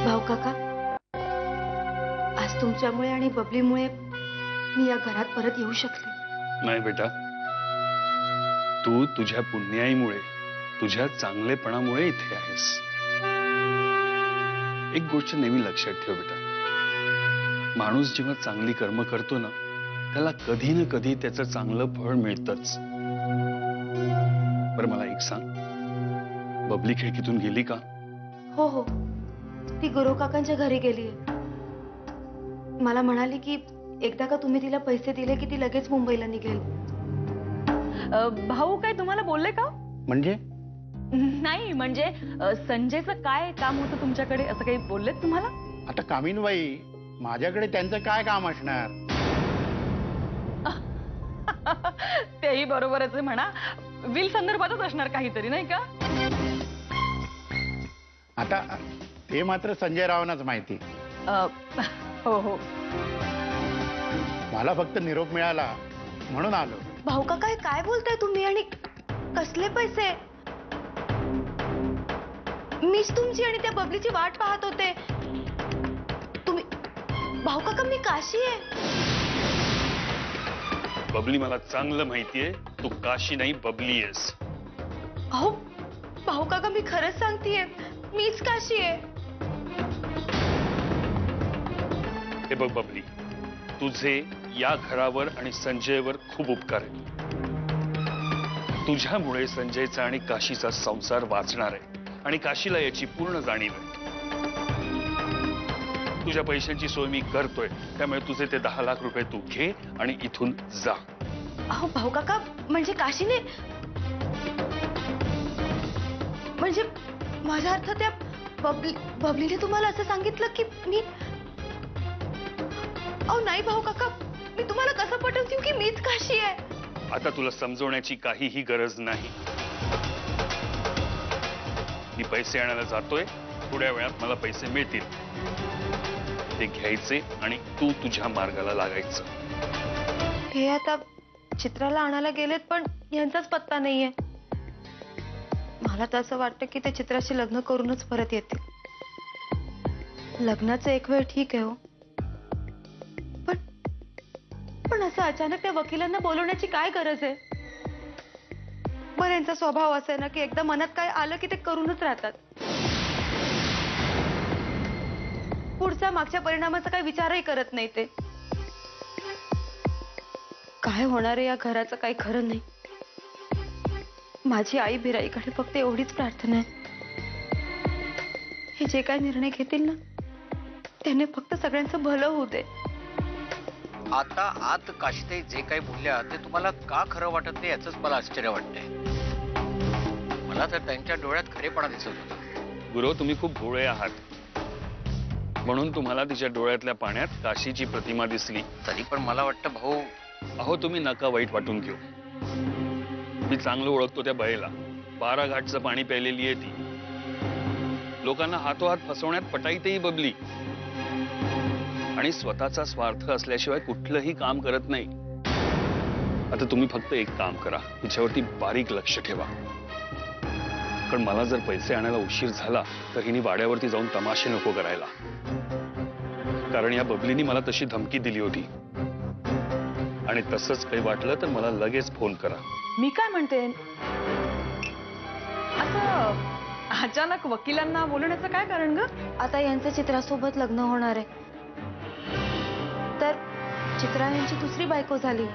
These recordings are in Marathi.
भाऊ काका, आज तुमच्यामुळे आणि बबलीमुळे मी या घरात परत येऊ शकले. नाही बेटा, तू तुझ्या पुण्याईमुळे, तुझ्या चांगलेपणामुळे इथे आहेस. एक गोष्ट नेहमी लक्षात ठेव बेटा, माणूस जेव्हा चांगली कर्म करतो ना, त्याला कधी ना कधी त्याचं चांगलं फळ मिळतच. बरं मला एक सांग, बबली खिडकीतून गेली का? हो हो, ती गुरु काकांच्या घरी गेलीये. मला म्हणाली की एकदा का तुम्ही तिला पैसे दिले की ती लगेच मुंबईला निघेल. भाऊ काय तुम्हाला बोलले का? म्हणजे नाही म्हणजे संजयचं काय काम होतं तुमच्याकडे असं काही बोललेत तुम्हाला? आता कामिनबाई, माझ्याकडे त्यांचं काय काम असणार? तेही बरोबरच आहे म्हणा, विल संदर्भातच असणार काहीतरी नाही का? आता ते मात्र संजय रावांनाच माहिती. हो हो. मला फक्त निरोप मिळाला म्हणून आलो. भाऊ काका, काय बोलताय तुम्ही आणि कसले पैसे? मीच तुमची आणि त्या बबलीची वाट पाहत होते. तुम्ही भाऊ काका, मी काशी आहे. बबली मला चांगलं माहितीये, तू काशी नाही बबली आहेस. अहो भाऊ काका, मी खरंच सांगतेय, मीच काशी आहे. हे बघ बबली, तुझे या घरावर आणि संजयवर खूप उपकार आहेत. तुझ्यामुळे संजयचा आणि काशीचा संसार वाचणार आहे आणि काशीला याची पूर्ण जाणीव आहे. तुझ्या पैशांची सोय मी करतोय, त्यामुळे तुझे ते 10 लाख रुपये तू घे आणि इथून जा. अहो भाऊ काका, म्हणजे काशीने, म्हणजे माझा अर्थ त्या बबलीने तुम्हाला असं सांगितलं की मी... अहो नाही भाऊ काका, मी तुम्हाला कसं पटवून देऊ की मीच काशी आहे? आता तुला समजवण्याची काहीही गरज नाही. मी पैसे आणायला जातोय, थोड्या वेळात मला पैसे मिळतील. ते घ्यायचे आणि तू तुझ्या मार्गाला लागायचं. हे आता चित्राला आणायला गेलेत, पण यांचाच पत्ता नाहीये. मला तर असं वाटतं की ते चित्राशी लग्न करूनच परत येतील. लग्नाचं एक वेळ ठीक आहे हो, पण असं अचानक त्या वकिलांना बोलवण्याची काय गरज आहे? बरं, यांचा स्वभाव असा आहे ना की एकदा मनात काय आलं की ते करूनच राहतात. पुढच्या मागच्या परिणामाचा काही विचारही करत नाही ते. काय होणार आहे या घराचं काही खरं नाही. माझी आई बिराईकडे फक्त एवढीच प्रार्थना आहे, हे जे काय निर्णय घेतील ना, त्याने फक्त सगळ्यांचं भलं होऊ दे. आता आत काशीताई जे काही बोलल्या ते तुम्हाला का खरं वाटत नाही याचंच मला आश्चर्य वाटतंय. मला तर त्यांच्या डोळ्यात खरेपणा दिसत होता. गुरु, तुम्ही खूप भोळे आहात, म्हणून तुम्हाला तिच्या डोळ्यातल्या पाण्यात काशीची प्रतिमा दिसली. तरी पण मला वाटतं भाऊ... अहो तुम्ही नका वाईट वाटून घेऊ. मी चांगलं ओळखतो त्या बाईला. 12 घाटचं पाणी प्यायलेली आहे ती. लोकांना हातोहात फसवण्यात पटाईतही बबली, आणि स्वतःचा स्वार्थ असल्याशिवाय कुठलंही काम करत नाही. आता तुम्ही फक्त एक काम करा, तिच्यावरती बारीक लक्ष ठेवा. कारण मला जर पैसे आणायला उशीर झाला तर हिने वाड्यावरती जाऊन तमाशे नको करायला. कारण या बबलीनी मला तशी धमकी दिली होती. आणि तसंच काही वाटलं तर मला लगेच फोन करा. मी काय म्हणते, असं अचानक वकिलांना बोलण्याचं काय कारण ग? आता यांचं चित्रासोबत लग्न होणार आहे, तर चित्रा यांची दुसरी बायको झाली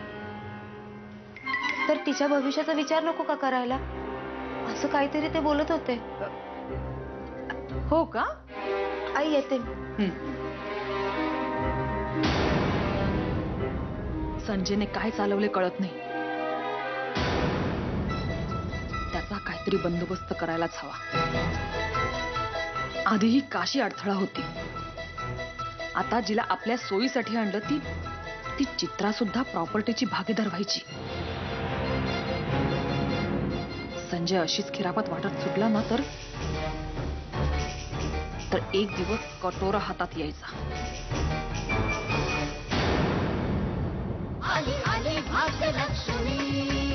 तर तिच्या भविष्याचा विचार नको का करायला, असं काहीतरी ते बोलत होते. हो का? आई येते. संजयने काय चालवले कळत नाही. त्याचा काहीतरी बंदोबस्त करायलाच हवा. आधीही काशी अडथळा होती, आता जिला आपल्या सोयीसाठी आणलं ती चित्रा सुद्धा प्रॉपर्टीची भागीदार व्हायची. संजय अशीच खिरापत वाटत सुटला ना तर एक दिवस कटोरा हातात यायचा. आली आली भाग्यलक्ष्मी.